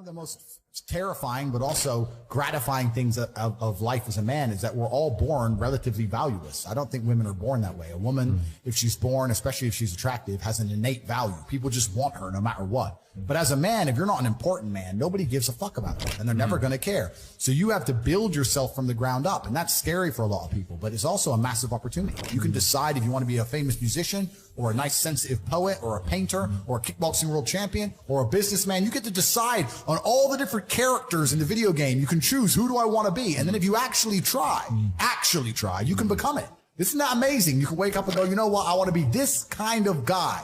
of the most terrifying but also gratifying things of life as a man is that we're all born relatively valueless. I don't think women are born that way. A woman, if she's born, especially if she's attractive, has an innate value. People just want her no matter what. But as a man, if you're not an important man, nobody gives a fuck about it, and they're never going to care. So you have to build yourself from the ground up, and that's scary for a lot of people, but it's also a massive opportunity. You can decide if you want to be a famous musician or a nice sensitive poet or a painter or a kickboxing world champion or a businessman. You get to decide on all the different characters in the video game. You can choose, who do I want to be? And then if you actually try, you can become it. Isn't that amazing? You can wake up and go, you know what? I want to be this kind of guy.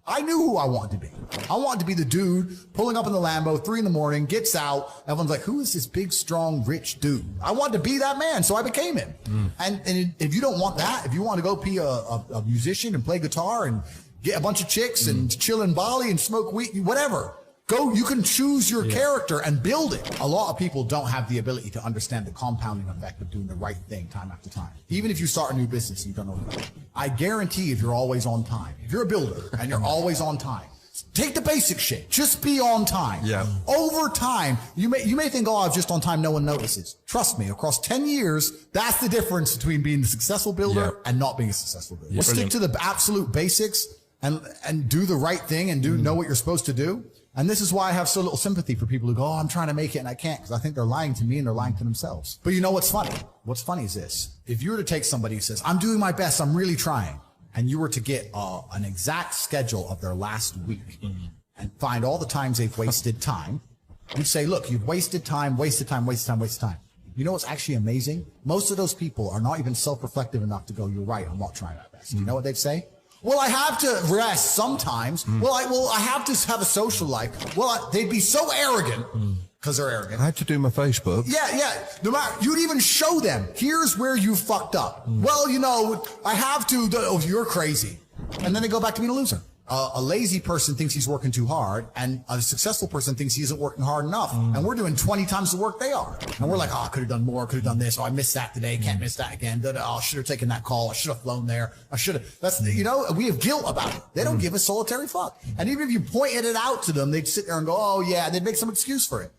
I knew who I wanted to be. I wanted to be the dude pulling up in the Lambo, 3 a.m, gets out. Everyone's like, who is this big, strong, rich dude? I wanted to be that man, so I became him. And if you don't want that, if you want to go be a musician and play guitar and get a bunch of chicks and chill in Bali and smoke weed, whatever, go, you can choose your character and build it. A lot of people don't have the ability to understand the compounding effect of doing the right thing time after time. Even if you start a new business and you don't know what, I guarantee if you're always on time, if you're a builder and you're always on time, take the basic shit. Just be on time. Yeah. Over time, you may think, oh, I'm just on time, no one notices. Trust me, across 10 years, that's the difference between being a successful builder and not being a successful builder. Stick to the absolute basics and do the right thing and know what you're supposed to do. And this is why I have so little sympathy for people who go, oh, I'm trying to make it and I can't, because I think they're lying to me and they're lying to themselves. But you know what's funny? What's funny is this. If you were to take somebody who says, I'm doing my best, I'm really trying, and you were to get an exact schedule of their last week and find all the times they've wasted time, you'd say, look, you've wasted time, wasted time, wasted time, wasted time. You know what's actually amazing? Most of those people are not even self-reflective enough to go, you're right, I'm not trying my best. You know what they'd say? Well, I have to rest sometimes. Well, I have to have a social life. Well, they'd be so arrogant because they're arrogant. I had to do my Facebook. Yeah. No matter, you'd even show them, here's where you fucked up. Well, you know, I have to, oh, you're crazy. And then they go back to being a loser. A lazy person thinks he's working too hard, and a successful person thinks he isn't working hard enough. And we're doing 20 times the work they are. And we're like, oh, I could have done more, could have done this. Oh, I missed that today, can't miss that again. Oh, I should have taken that call. I should have flown there. I should have. That's, you know, we have guilt about it. They don't give a solitary fuck. And even if you pointed it out to them, they'd sit there and go, oh yeah, they'd make some excuse for it.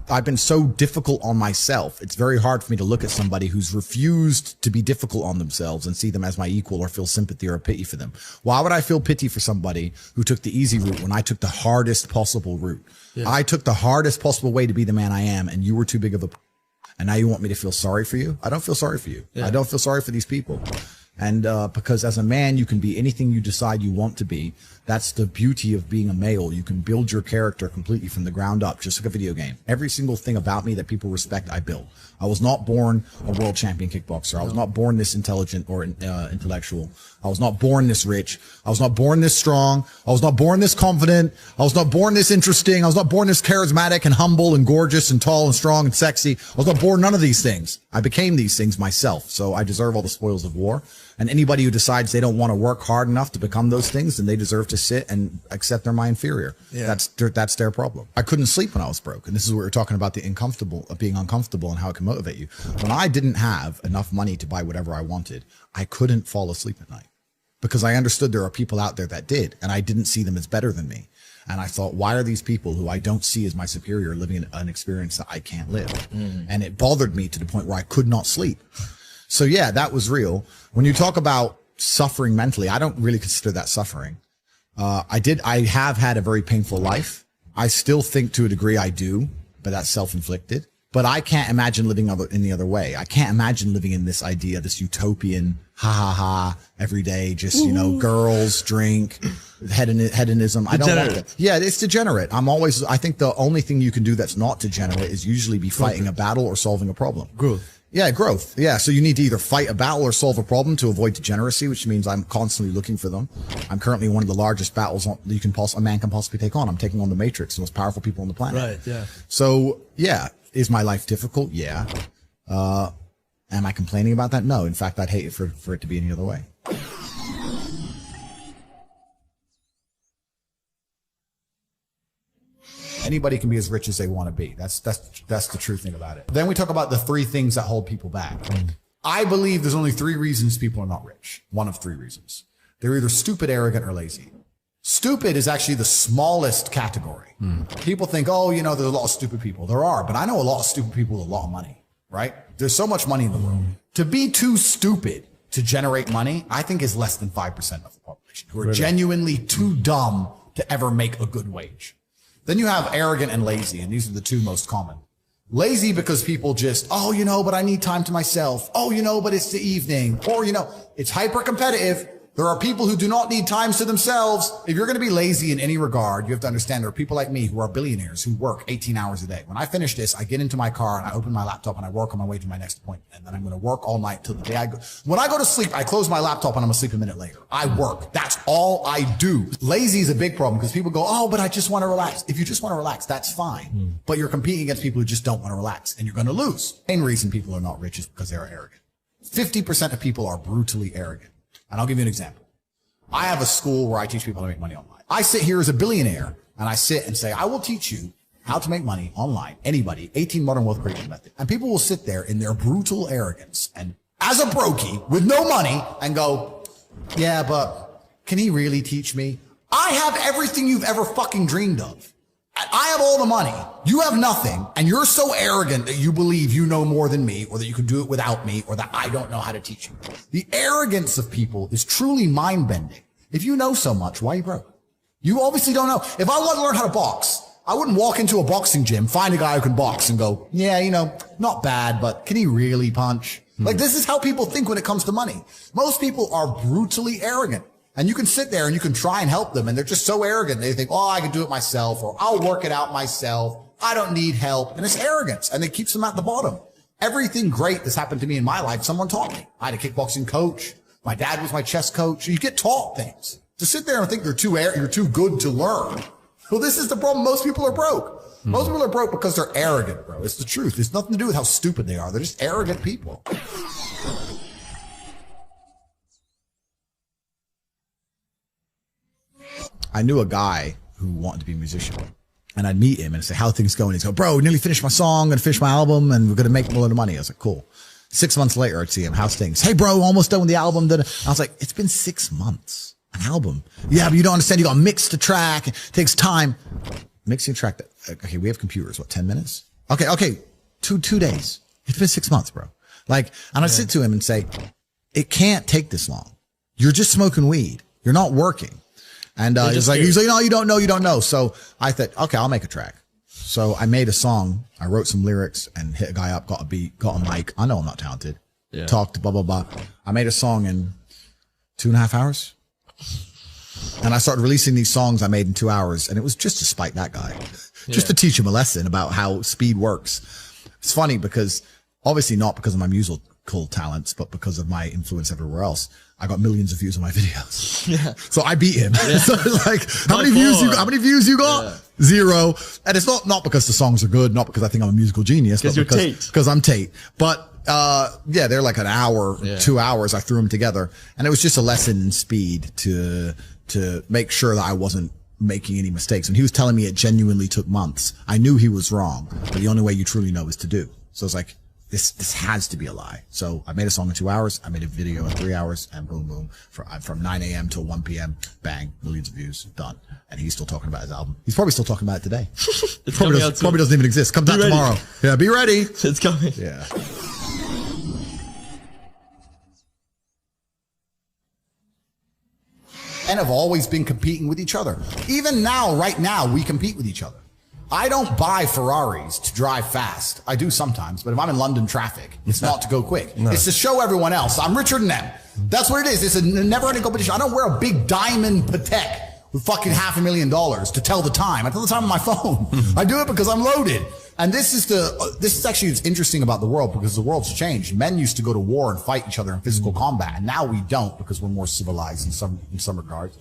I've been so difficult on myself. It's very hard for me to look at somebody who's refused to be difficult on themselves and see them as my equal or feel sympathy or pity for them. Why would I feel pity for somebody who took the easy route when I took the hardest possible route? Yeah. I took the hardest possible way to be the man I am, and you were too big of a, and now you want me to feel sorry for you? I don't feel sorry for you. Yeah. I don't feel sorry for these people. And because as a man, you can be anything you decide you want to be. That's the beauty of being a male. You can build your character completely from the ground up, just like a video game. Every single thing about me that people respect, I built. I was not born a world champion kickboxer. I was not born this intelligent or intellectual. I was not born this rich. I was not born this strong. I was not born this confident. I was not born this interesting. I was not born this charismatic and humble and gorgeous and tall and strong and sexy. I was not born none of these things. I became these things myself. So I deserve all the spoils of war. And anybody who decides they don't want to work hard enough to become those things, then they deserve to sit and accept they're my inferior. Yeah. That's their problem. I couldn't sleep when I was broke. And this is what we're talking about, the being uncomfortable and how it can motivate you. When I didn't have enough money to buy whatever I wanted, I couldn't fall asleep at night because I understood there are people out there that did, and I didn't see them as better than me. And I thought, why are these people who I don't see as my superior living an experience that I can't live? And it bothered me to the point where I could not sleep. So yeah, that was real. When you talk about suffering mentally, I don't really consider that suffering. I have had a very painful life. I still think to a degree I do, but that's self-inflicted. But I can't imagine living in the other way. I can't imagine living in this idea, this utopian, every day, just, you know, girls, drink, hedonism. I don't want that. Yeah, it's degenerate. I think the only thing you can do that's not degenerate is usually be fighting a battle or solving a problem. Growth. Yeah, growth. Yeah, so you need to either fight a battle or solve a problem to avoid degeneracy, which means I'm constantly looking for them. I'm currently one of the largest battles a man can possibly take on. I'm taking on the Matrix, the most powerful people on the planet. Right, yeah. So, yeah, is my life difficult? Yeah. Am I complaining about that? No. In fact, I'd hate it for it to be any other way. Anybody can be as rich as they want to be. That's the true thing about it. Then we talk about the 3 things that hold people back. I believe there's only 3 reasons people are not rich. One of 3 reasons. They're either stupid, arrogant, or lazy. Stupid is actually the smallest category. People think, oh, you know, there's a lot of stupid people. There are, but I know a lot of stupid people with a lot of money, right? There's so much money in the world. To be too stupid to generate money, I think is less than 5% of the population who are genuinely too dumb to ever make a good wage. Then you have arrogant and lazy, and these are the two most common. Lazy because people just, oh, you know, but I need time to myself. Oh, you know, but it's the evening. Or, you know, it's hyper competitive. There are people who do not need times to themselves. If you're going to be lazy in any regard, you have to understand there are people like me who are billionaires who work 18 hours a day. When I finish this, I get into my car and I open my laptop and I work on my way to my next appointment. And then I'm going to work all night till the day I go. When I go to sleep, I close my laptop and I'm asleep a minute later. I work. That's all I do. Lazy is a big problem because people go, oh, but I just want to relax. If you just want to relax, that's fine. But you're competing against people who just don't want to relax and you're going to lose. The main reason people are not rich is because they are arrogant. 50% of people are brutally arrogant. And I'll give you an example. I have a school where I teach people how to make money online. I sit here as a billionaire and I sit and say, I will teach you how to make money online. Anybody, 18 modern wealth creation method. And people will sit there in their brutal arrogance and as a brokey with no money and go, yeah, but can he really teach me? I have everything you've ever fucking dreamed of. I have all the money. You have nothing. And you're so arrogant that you believe you know more than me or that you can do it without me or that I don't know how to teach you. The arrogance of people is truly mind bending. If you know so much, why are you broke? You obviously don't know. If I want to learn how to box, I wouldn't walk into a boxing gym, find a guy who can box and go, yeah, you know, not bad, but can he really punch? Like this is how people think when it comes to money. Most people are brutally arrogant. And you can sit there and you can try and help them. And they're just so arrogant. They think, oh, I can do it myself or I'll work it out myself. I don't need help. And it's arrogance. And it keeps them at the bottom. Everything great that's happened to me in my life, someone taught me. I had a kickboxing coach. My dad was my chess coach. You get taught things. To sit there and think you're too good to learn. Well, this is the problem. Most people are broke. Most people are broke because they're arrogant, bro. It's the truth. It's nothing to do with how stupid they are. They're just arrogant people. I knew a guy who wanted to be a musician and I'd meet him and say, how are things going? He'd go, bro, nearly finished my song and finished my album and we're going to make a lot of money. I was like, cool. 6 months later, I'd see him. How's things? Hey, bro, almost done with the album. I was like, it's been 6 months. An album. Yeah, but you don't understand. You got to mix the track. It takes time. Mixing a track. Okay, we have computers. What, 10 minutes? Okay. Two days. It's been 6 months, bro. Like, and I sit to him and say, it can't take this long. You're just smoking weed. You're not working. And he's like, no, you don't know. So I thought, okay, I'll make a track. So I made a song. I wrote some lyrics and hit a guy up, got a beat, got a mic. I know I'm not talented. Yeah. Talked, blah, blah, blah. I made a song in 2.5 hours. And I started releasing these songs I made in 2 hours. And it was just to spite that guy, just to teach him a lesson about how speed works. It's funny because obviously not because of my musical talents, but because of my influence everywhere else. I got millions of views on my videos. Yeah. So I beat him. Yeah. So it's like, how many views you got? Yeah. 0. And it's not because the songs are good, not because I think I'm a musical genius, but because I'm Tate. But, yeah, they're like an hour, 2 hours. I threw them together and it was just a lesson in speed to make sure that I wasn't making any mistakes. And he was telling me it genuinely took months. I knew he was wrong, but the only way you truly know is to do. So it's like, this has to be a lie. So I made a song in 2 hours. I made a video in 3 hours and boom, boom. From 9 a.m. till 1 p.m. Bang, millions of views, done. And he's still talking about his album. He's probably still talking about it today. It probably doesn't even exist. Comes out tomorrow. Yeah, be ready. It's coming. Yeah. And have always been competing with each other. Even now, right now, we compete with each other. I don't buy Ferraris to drive fast. I do sometimes, but if I'm in London traffic, it's not to go quick. No. It's to show everyone else I'm richer than them. That's what it is. It's a never-ending competition. I don't wear a big diamond Patek with fucking $500,000 to tell the time. I tell the time on my phone. I do it because I'm loaded. And this is actually what's interesting about the world because the world's changed. Men used to go to war and fight each other in physical combat, and now we don't because we're more civilized in some regards.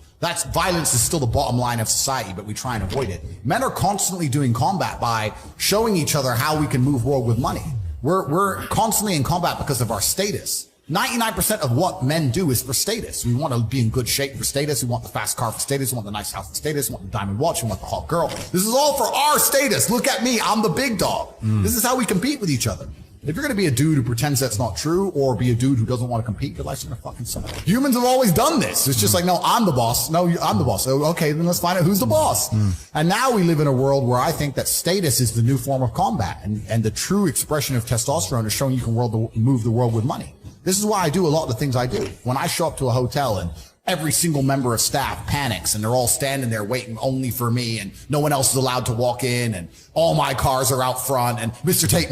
Violence is still the bottom line of society, but we try and avoid it. Men are constantly doing combat by showing each other how we can move world with money. We're constantly in combat because of our status. 99% of what men do is for status. We want to be in good shape for status. We want the fast car for status. We want the nice house for status. We want the diamond watch. We want the hot girl. This is all for our status. Look at me. I'm the big dog. This is how we compete with each other. If you're going to be a dude who pretends that's not true, or be a dude who doesn't want to compete, your life's going to fucking suck. Humans have always done this. It's just like, no, I'm the boss. No, I'm the boss. So, okay, then let's find out who's the boss. And now we live in a world where I think that status is the new form of combat. And the true expression of testosterone is showing you can move the world with money. This is why I do a lot of the things I do. When I show up to a hotel and every single member of staff panics and they're all standing there waiting only for me and no one else is allowed to walk in and all my cars are out front and Mr. Tate,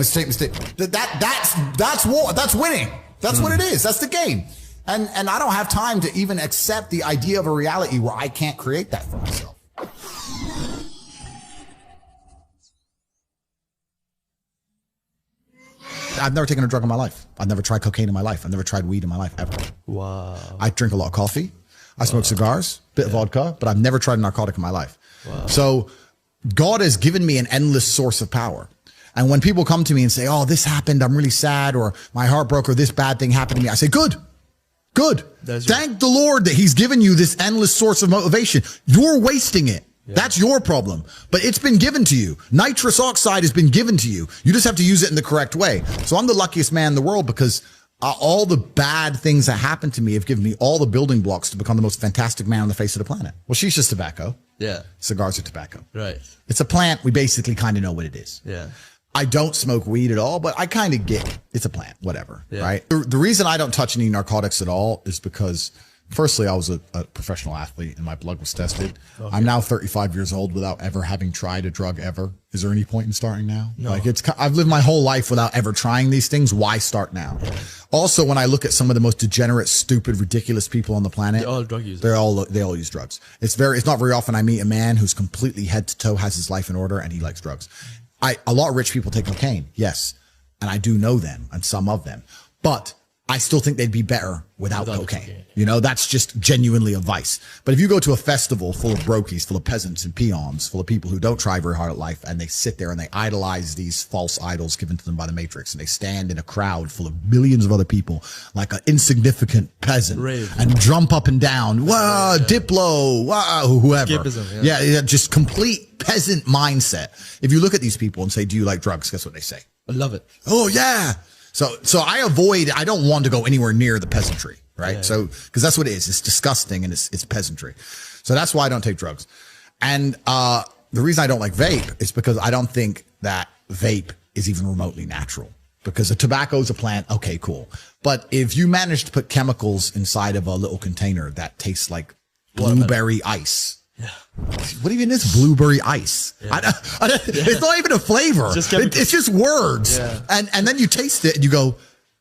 that's war. That's winning. That's what it is. That's the game. And I don't have time to even accept the idea of a reality where I can't create that for myself. I've never taken a drug in my life. I've never tried cocaine in my life. I've never tried weed in my life, ever. Wow. I drink a lot of coffee. I smoke cigars, bit of vodka, but I've never tried a narcotic in my life. Wow. So God has given me an endless source of power. And when people come to me and say, oh, this happened, I'm really sad, or my heart broke, or this bad thing happened to me, I say, good. Thank the Lord that he's given you this endless source of motivation. You're wasting it. Yeah. That's your problem, but it's been given to you. Nitrous oxide has been given to you. You just have to use it in the correct way. So I'm the luckiest man in the world because all the bad things that happened to me have given me all the building blocks to become the most fantastic man on the face of the planet. Well, shisha's tobacco. Yeah. Cigars are tobacco. Right. It's a plant. We basically kind of know what it is. Yeah. I don't smoke weed at all, but I kind of get it. It's a plant, whatever. Yeah. Right. The reason I don't touch any narcotics at all is because firstly, I was a professional athlete and my blood was tested. Okay. I'm now 35 years old without ever having tried a drug ever. Is there any point in starting now? No. Like I've lived my whole life without ever trying these things. Why start now? Yeah. Also, when I look at some of the most degenerate, stupid, ridiculous people on the planet, they're all drug users. They all use drugs. It's not very often I meet a man who's completely head to toe, has his life in order, and he likes drugs. A lot of rich people take cocaine. Yes. And I do know them and some of them, but I still think they'd be better without cocaine. You know, that's just genuinely a vice. But if you go to a festival full of brokies, full of peasants and peons, full of people who don't try very hard at life, and they sit there and they idolize these false idols given to them by the Matrix, and they stand in a crowd full of millions of other people like an insignificant peasant and jump up and down, wow, Diplo, wow, whoever. Yeah, just complete peasant mindset. If you look at these people and say, do you like drugs? Guess what they say? I love it. Oh, yeah. So I don't want to go anywhere near the peasantry, right? Yeah. So, cause that's what it is. It's disgusting and it's peasantry. So that's why I don't take drugs. And, the reason I don't like vape is because I don't think that vape is even remotely natural, because a tobacco is a plant. Okay, cool. But if you manage to put chemicals inside of a little container that tastes like blueberry ice, yeah. What even is blueberry ice? Yeah. It's not even a flavor. It's just words. Yeah. And then you taste it and you go,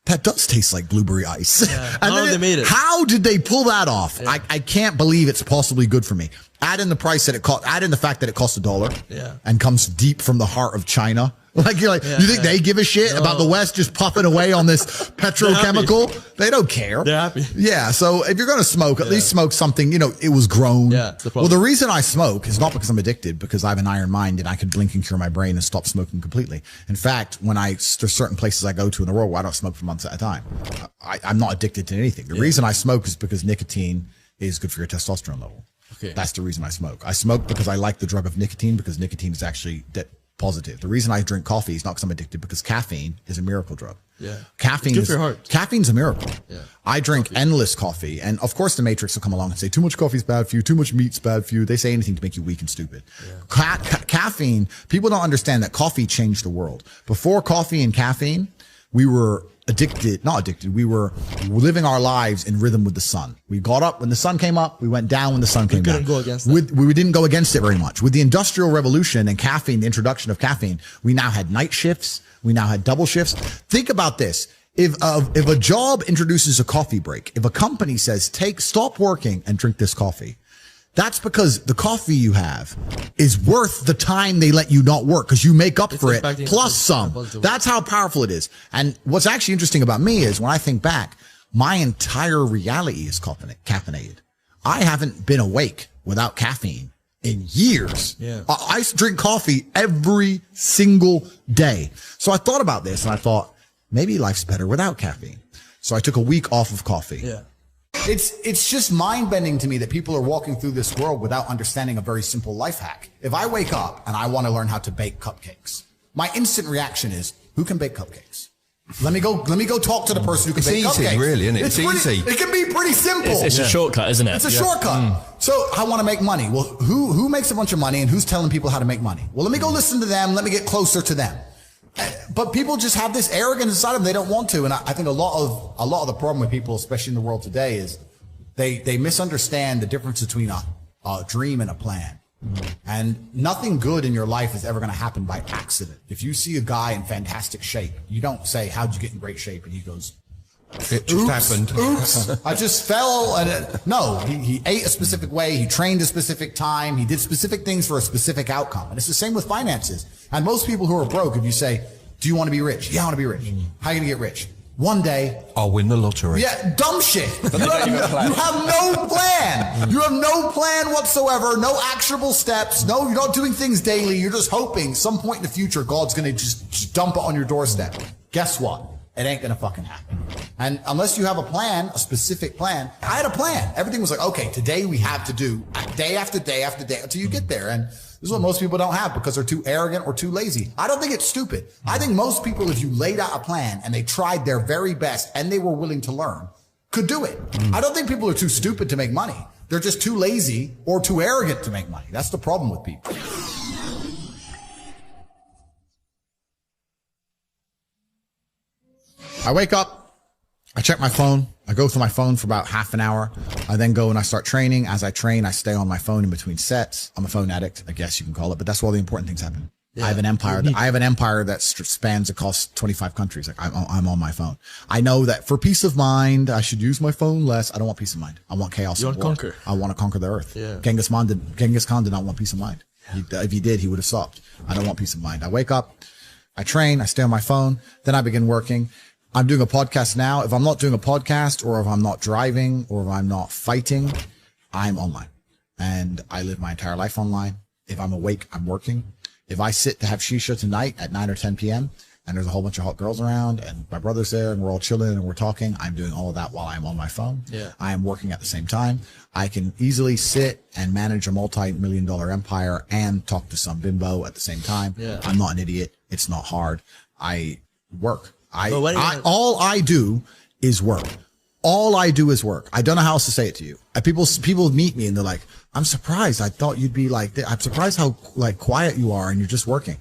that does taste like blueberry ice. Yeah. How did they pull that off? Yeah. I can't believe it's possibly good for me. Add in the price that it cost. Add in the fact that it costs $1. Yeah. And comes deep from the heart of China. Like you think they give a shit about the West just puffing away on this petrochemical? They don't care. They're happy. Yeah. So if you're going to smoke, at least smoke something, it was grown. Yeah. Well, the reason I smoke is not because I'm addicted, because I have an iron mind and I can blink and cure my brain and stop smoking completely. In fact, there's certain places I go to in the world where I don't smoke for months at a time. I'm not addicted to anything. The reason I smoke is because nicotine is good for your testosterone level. Okay. That's the reason I smoke. I smoke because I like the drug of nicotine, because nicotine is actually positive. The reason I drink coffee is not because I'm addicted, because caffeine is a miracle drug. Yeah. Caffeine is good for your heart. Caffeine's a miracle. Yeah. I drink endless coffee. And of course the Matrix will come along and say, too much coffee is bad for you. Too much meat's bad for you. They say anything to make you weak and stupid. Yeah. Caffeine, people don't understand that coffee changed the world. Before coffee and caffeine, we were we were living our lives in rhythm with the sun. We got up when the sun came up, we went down when the sun came down. We didn't go against it. We didn't go against it very much. With the Industrial Revolution and caffeine, the introduction of caffeine, we now had night shifts. We now had double shifts. Think about this. If a job introduces a coffee break, if a company says, stop working and drink this coffee, that's because the coffee you have is worth the time they let you not work, because you make up for it plus some. That's how powerful it is. And what's actually interesting about me is when I think back, my entire reality is caffeinated. I haven't been awake without caffeine in years. Yeah. I drink coffee every single day. So I thought about this and I thought, maybe life's better without caffeine. So I took a week off of coffee. Yeah. It's just mind-bending to me that people are walking through this world without understanding a very simple life hack. If I wake up and I want to learn how to bake cupcakes, my instant reaction is, who can bake cupcakes? Let me go talk to the person who can bake cupcakes. It's easy, really, isn't it? It's easy. It can be pretty simple. It's a shortcut, isn't it? It's a shortcut. So I want to make money. Well, who makes a bunch of money and who's telling people how to make money? Well, let me go listen to them. Let me get closer to them. But people just have this arrogance inside of them. They don't want to. And I think a lot of the problem with people, especially in the world today, is they misunderstand the difference between a dream and a plan. And nothing good in your life is ever going to happen by accident. If you see a guy in fantastic shape, you don't say, how'd you get in great shape? And he goes, it just happened. Oops, I just fell. No, he ate a specific way. He trained a specific time. He did specific things for a specific outcome. And it's the same with finances. And most people who are broke, if you say, do you want to be rich? Yeah, I want to be rich. How are you going to get rich? One day, I'll win the lottery. Yeah, dumb shit. You have no plan. You have no plan whatsoever. No actionable steps. No, you're not doing things daily. You're just hoping some point in the future God's going to just dump it on your doorstep. Guess what? It ain't going to fucking happen. And unless you have a plan, a specific plan. I had a plan. Everything was like, okay, today we have to do day after day after day until you get there. And this is what most people don't have because they're too arrogant or too lazy. I don't think it's stupid. I think most people, if you laid out a plan and they tried their very best and they were willing to learn, could do it. I don't think people are too stupid to make money. They're just too lazy or too arrogant to make money. That's the problem with people. I wake up. I check my phone. I go through my phone for about half an hour. I then go and I start training. As I train, I stay on my phone in between sets. I'm a phone addict, I guess you can call it, but that's where all the important things happen. Yeah. I have an empire that spans across 25 countries. Like I'm on my phone. I know that for peace of mind, I should use my phone less. I don't want peace of mind. I want chaos. You want to conquer. I want to conquer the earth. Yeah. Genghis Khan did not want peace of mind. If he did, he would have stopped. I don't want peace of mind. I wake up, I train, I stay on my phone. Then I begin working. I'm doing a podcast now. If I'm not doing a podcast or if I'm not driving or if I'm not fighting, I'm online and I live my entire life online. If I'm awake, I'm working. If I sit to have shisha tonight at 9 or 10 p.m. and there's a whole bunch of hot girls around and my brother's there and we're all chilling and we're talking, I'm doing all of that while I'm on my phone. Yeah. I am working at the same time. I can easily sit and manage a multi-million-dollar empire and talk to some bimbo at the same time. Yeah. I'm not an idiot. It's not hard. I work. All I do is work. All I do is work. I don't know how else to say it to you. People meet me and they're like, I'm surprised. I thought you'd be like this. I'm surprised how like quiet you are and you're just working.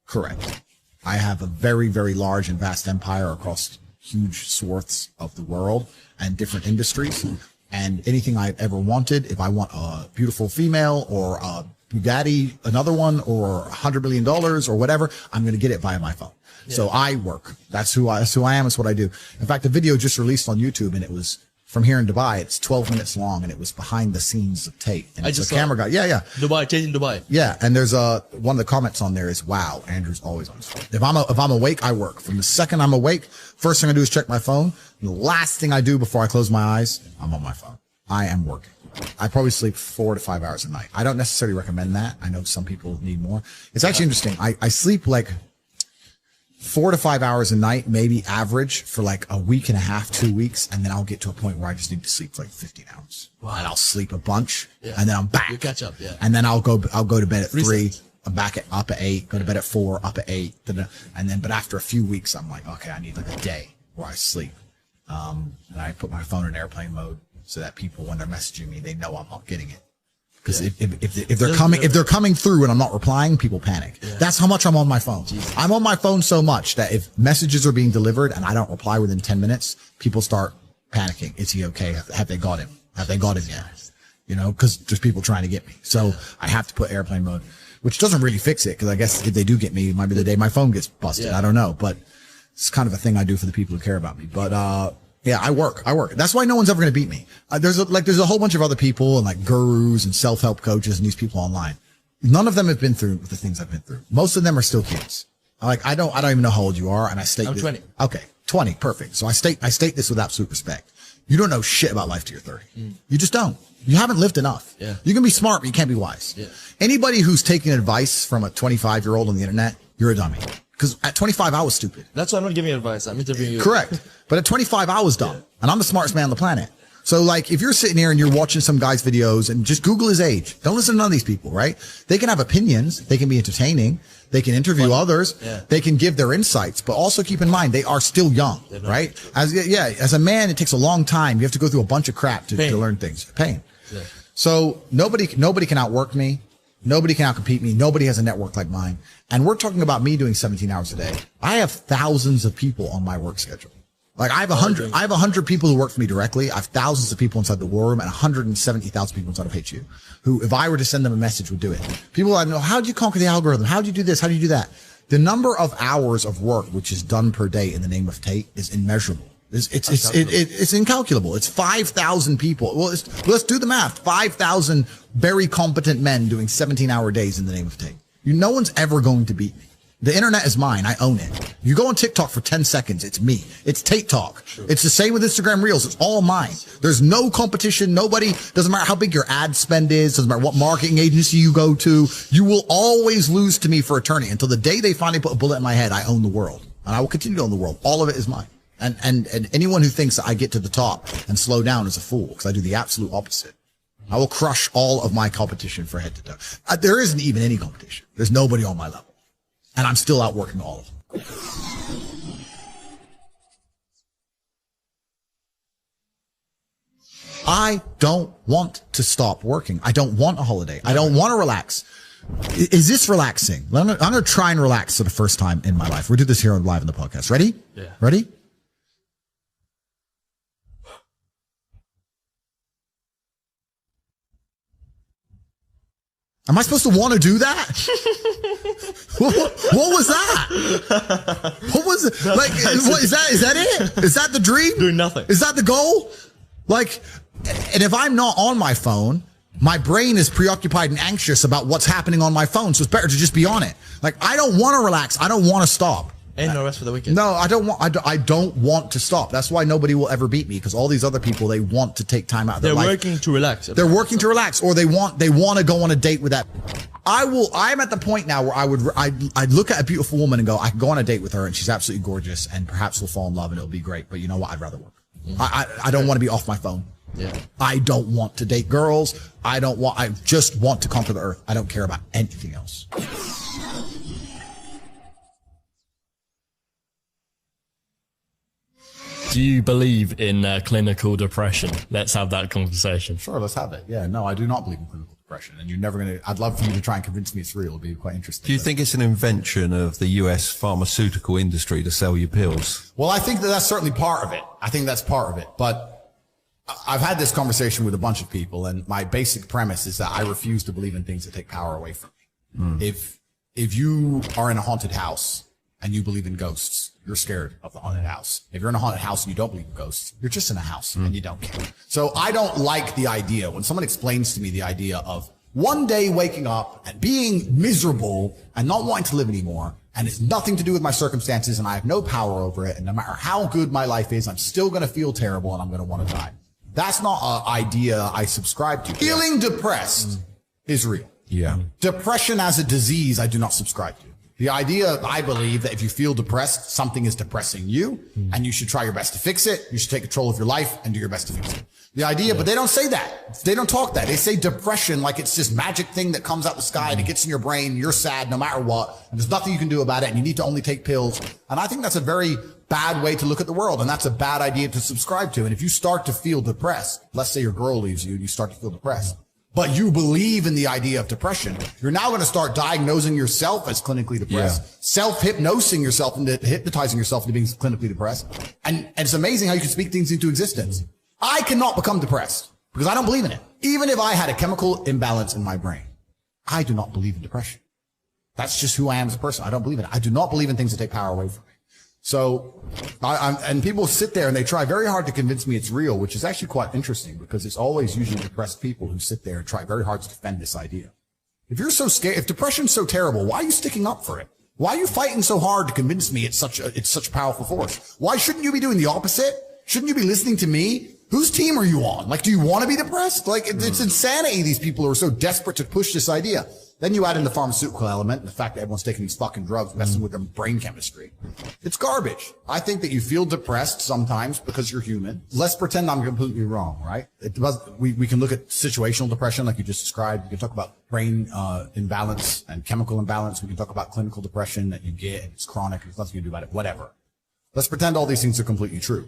Correct. I have a very, very large and vast empire across huge swaths of the world and different industries. And anything I've ever wanted, if I want a beautiful female or a Bugatti, another one, or $100 million or whatever, I'm going to get it via my phone. Yeah. So I work. That's who I am. It's what I do. In fact, the video just released on YouTube and it was from here in Dubai. It's 12 minutes long and it was behind the scenes of Tate. And it's a camera guy. Yeah, yeah. Dubai, Tate in Dubai. Yeah. And there's one of the comments on there is, wow, Andrew's always on his phone. If I'm awake, I work. From the second I'm awake, first thing I do is check my phone. And the last thing I do before I close my eyes, I'm on my phone. I am working. I probably sleep 4 to 5 hours a night. I don't necessarily recommend that. I know some people need more. It's actually interesting. I sleep like 4 to 5 hours a night, maybe average for like a week and a half, 2 weeks. And then I'll get to a point where I just need to sleep for like 15 hours. Wow. And I'll sleep a bunch and then I'm back. You catch up. Yeah. And then I'll go to bed at 3. I'm back up at 8, go to bed at 4, up at 8. And then, but after a few weeks, I'm like, okay, I need like a day where I sleep. And I put my phone in airplane mode so that people, when they're messaging me, they know I'm not getting it. Because if they're coming through and I'm not replying, people panic. Yeah. That's how much I'm on my phone. Jesus. I'm on my phone so much that if messages are being delivered and I don't reply within 10 minutes, people start panicking. Is he okay? Have they got him? Have they got him yet? You know, because there's people trying to get me. So I have to put airplane mode, which doesn't really fix it. Because I guess if they do get me, it might be the day my phone gets busted. Yeah. I don't know, but it's kind of a thing I do for the people who care about me. But yeah, I work. That's why no one's ever going to beat me. There's a whole bunch of other people and like gurus and self-help coaches and these people online. None of them have been through the things I've been through. Most of them are still kids. I don't even know how old you are. And I state I'm 20. Okay. 20. Perfect. So I state this with absolute respect. You don't know shit about life till you're 30. You just don't. You haven't lived enough. Yeah. You can be smart, but you can't be wise. Yeah. Anybody who's taking advice from a 25-year-old on the internet, you're a dummy. Because at 25, I was stupid. That's why I'm not giving you advice. I'm interviewing you. Correct. But at 25, I was dumb. Yeah. And I'm the smartest man on the planet. So like if you're sitting here and you're watching some guy's videos and just Google his age, don't listen to none of these people, right? They can have opinions. They can be entertaining. They can interview others. Yeah. They can give their insights, but also keep in mind, they are still young, right? As a man, it takes a long time. You have to go through a bunch of crap to learn things. Pain. Yeah. So nobody can outwork me. Nobody can outcompete me. Nobody has a network like mine. And we're talking about me doing 17 hours a day. I have thousands of people on my work schedule. Like I have 100 people who work for me directly. I have thousands of people inside the war room and 170,000 people inside of HU who, if I were to send them a message, would do it. People I know, how do you conquer the algorithm? How do you do this? How do you do that? The number of hours of work which is done per day in the name of Tate is immeasurable. It's incalculable. It's 5,000 people. Well, let's do the math. 5,000 very competent men doing 17-hour days in the name of Tate. No one's ever going to beat me. The internet is mine. I own it. You go on TikTok for 10 seconds. It's me. It's Tate Talk. Sure. It's the same with Instagram Reels. It's all mine. There's no competition. Nobody, doesn't matter how big your ad spend is. Doesn't matter what marketing agency you go to. You will always lose to me for eternity until the day they finally put a bullet in my head. I own the world and I will continue to own the world. All of it is mine. And anyone who thinks that I get to the top and slow down is a fool because I do the absolute opposite. I will crush all of my competition for head to toe. There isn't even any competition. There's nobody on my level. And I'm still outworking all of them. I don't want to stop working. I don't want a holiday. I don't want to relax. Is this relaxing? I'm going to try and relax for the first time in my life. We'll do this here live in the podcast. Ready? Yeah. Ready? Am I supposed to want to do that? What was that? What was it? Like, what, is that it? Is that the dream? Doing nothing. Is that the goal? Like, and if I'm not on my phone, my brain is preoccupied and anxious about what's happening on my phone. So it's better to just be on it. Like, I don't want to relax. I don't want to stop. Ain't no rest for the weekend. No, I don't want to stop. That's why nobody will ever beat me, because all these other people, they want to take time out of their life. They're working to relax. They're working to relax, or they want to go on a date with that. I'm at the point now where I'd look at a beautiful woman and go, I can go on a date with her and she's absolutely gorgeous and perhaps we'll fall in love and it'll be great. But you know what? I'd rather work. I don't want to be off my phone. Yeah. I don't want to date girls. I just want to conquer the earth. I don't care about anything else. Do you believe in clinical depression? Let's have that conversation. Sure, let's have it. Yeah, no, I do not believe in clinical depression. And you're never going to, I'd love for you to try and convince me it's real. It'd be quite interesting. Do you think it's an invention of the US pharmaceutical industry to sell you pills? Well, I think that's certainly part of it. I think that's part of it. But I've had this conversation with a bunch of people, and my basic premise is that I refuse to believe in things that take power away from me. If you are in a haunted house and you believe in ghosts, you're scared of the haunted house. If you're in a haunted house and you don't believe in ghosts, you're just in a house and you don't care. So I don't like the idea when someone explains to me the idea of one day waking up and being miserable and not wanting to live anymore, and it's nothing to do with my circumstances and I have no power over it, and no matter how good my life is, I'm still going to feel terrible and I'm going to want to die. That's not an idea I subscribe to. Feeling depressed is real. Yeah. Depression as a disease, I do not subscribe to. The idea, I believe, that if you feel depressed, something is depressing you, and you should try your best to fix it. You should take control of your life and do your best to fix it. The idea, but they don't say that. They don't talk that. They say depression like it's this magic thing that comes out the sky and it gets in your brain. You're sad no matter what, and there's nothing you can do about it, and you need to only take pills. And I think that's a very bad way to look at the world, and that's a bad idea to subscribe to. And if you start to feel depressed, let's say your girl leaves you and you start to feel depressed, but you believe in the idea of depression, you're now going to start diagnosing yourself as clinically depressed, self-hypnosing yourself into hypnotizing yourself into being clinically depressed. And it's amazing how you can speak things into existence. I cannot become depressed because I don't believe in it. Even if I had a chemical imbalance in my brain, I do not believe in depression. That's just who I am as a person. I don't believe in it. I do not believe in things that take power away from me. So, and people sit there and they try very hard to convince me it's real, which is actually quite interesting because it's always usually depressed people who sit there and try very hard to defend this idea. If you're so scared, if depression's so terrible, why are you sticking up for it? Why are you fighting so hard to convince me it's such a powerful force? Why shouldn't you be doing the opposite? Shouldn't you be listening to me? Whose team are you on? Like, do you want to be depressed? Like, it's insanity. These people who are so desperate to push this idea. Then you add in the pharmaceutical element and the fact that everyone's taking these fucking drugs, messing with their brain chemistry. It's garbage. I think that you feel depressed sometimes because you're human. Let's pretend I'm completely wrong, right? We can look at situational depression like you just described. We can talk about brain imbalance and chemical imbalance. We can talk about clinical depression that you get and it's chronic. There's nothing you can do about it, whatever. Let's pretend all these things are completely true.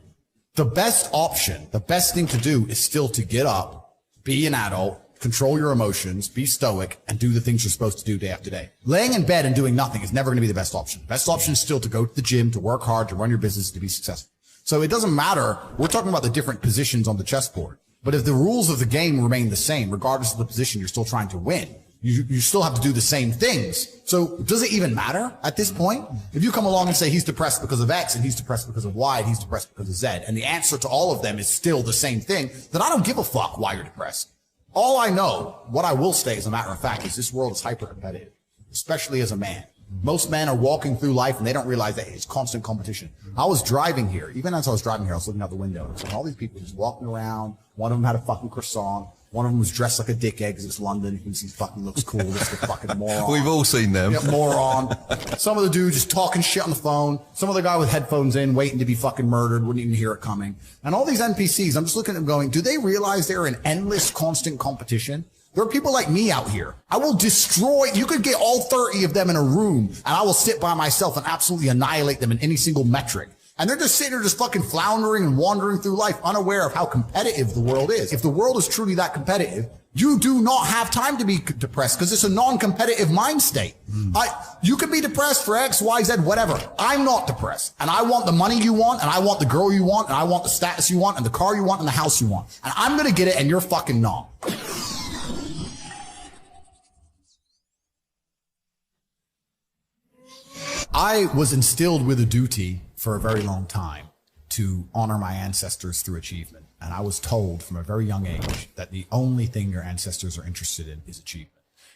The best option, the best thing to do is still to get up, be an adult, control your emotions, be stoic, and do the things you're supposed to do day after day. Laying in bed and doing nothing is never going to be the best option. The best option is still to go to the gym, to work hard, to run your business, to be successful. So it doesn't matter. We're talking about the different positions on the chessboard. But if the rules of the game remain the same, regardless of the position you're still trying to win, you still have to do the same things. So does it even matter at this point? If you come along and say he's depressed because of X and he's depressed because of Y and he's depressed because of Z, and the answer to all of them is still the same thing, then I don't give a fuck why you're depressed. All I know, what I will say as a matter of fact, is this world is hyper competitive, especially as a man. Most men are walking through life and they don't realize that it's constant competition. I was driving here. Even as I was driving here, I was looking out the window and all these people just walking around. One of them had a fucking croissant. One of them was dressed like a dickhead because it's London. You can see he fucking looks cool. Looks like a fucking moron. We've all seen them. Yep, moron. Some of the dude just talking shit on the phone. Some of the guy with headphones in, waiting to be fucking murdered, wouldn't even hear it coming. And all these NPCs, I'm just looking at them going, do they realize they're in endless, constant competition? There are people like me out here. I will destroy, you could get all 30 of them in a room and I will sit by myself and absolutely annihilate them in any single metric. And they're just sitting there just fucking floundering and wandering through life unaware of how competitive the world is. If the world is truly that competitive, you do not have time to be depressed because it's a non-competitive mind state. You could be depressed for X, Y, Z, whatever. I'm not depressed. And I want the money you want, and I want the girl you want, and I want the status you want, and the car you want, and the house you want. And I'm going to get it, and you're fucking not. I was instilled with a duty for a very long time to honor my ancestors through achievement. And I was told from a very young age that the only thing your ancestors are interested in is achievement.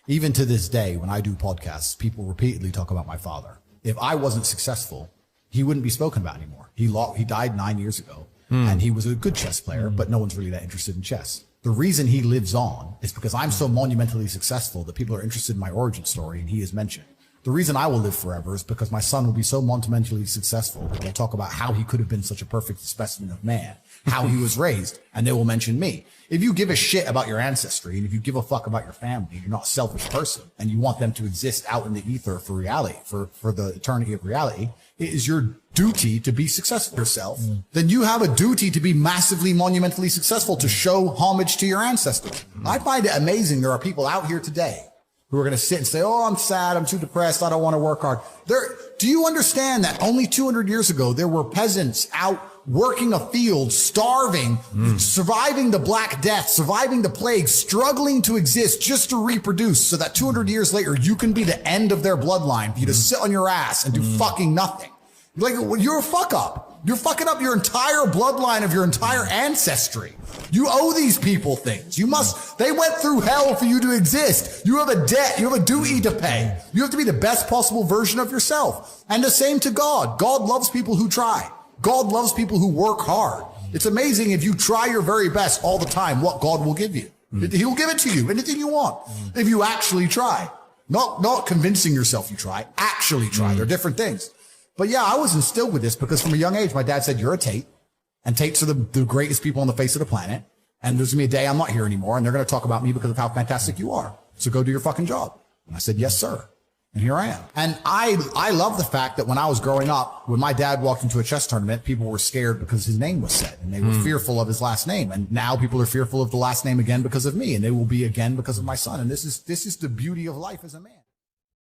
Even to this day, when I do podcasts, people repeatedly talk about my father. If I wasn't successful, he wouldn't be spoken about anymore. He died 9 years ago and he was a good chess player, but no one's really that interested in chess. The reason he lives on is because I'm so monumentally successful that people are interested in my origin story and he is mentioned. The reason I will live forever is because my son will be so monumentally successful that they'll talk about how he could have been such a perfect specimen of man, how he was raised, and they will mention me. If you give a shit about your ancestry and if you give a fuck about your family, you're not a selfish person and you want them to exist out in the ether for reality, for the eternity of reality, it is your duty to be successful yourself. Then you have a duty to be massively monumentally successful to show homage to your ancestors. I find it amazing there are people out here today who are going to sit and say, oh, I'm sad, I'm too depressed, I don't want to work hard. Do you understand that only 200 years ago, there were peasants out working a field, starving, surviving the Black Death, surviving the plague, struggling to exist just to reproduce so that 200 years later, you can be the end of their bloodline for you to sit on your ass and do fucking nothing. Like, you're a fuck up. You're fucking up your entire bloodline of your entire ancestry. You owe these people things. They went through hell for you to exist. You have a debt. You have a duty to pay. You have to be the best possible version of yourself. And the same to God. God loves people who try. God loves people who work hard. It's amazing if you try your very best all the time, what God will give you. He'll give it to you, anything you want, if you actually try. Not convincing yourself you try, actually try. They're different things. But yeah, I was instilled with this because from a young age, my dad said, you're a Tate, and Tates are the greatest people on the face of the planet. And there's going to be a day I'm not here anymore, and they're going to talk about me because of how fantastic you are. So go do your fucking job. And I said, yes, sir. And here I am. And I love the fact that when I was growing up, when my dad walked into a chess tournament, people were scared because his name was said, and they were fearful of his last name. And now people are fearful of the last name again because of me, and they will be again because of my son. And this is the beauty of life as a man.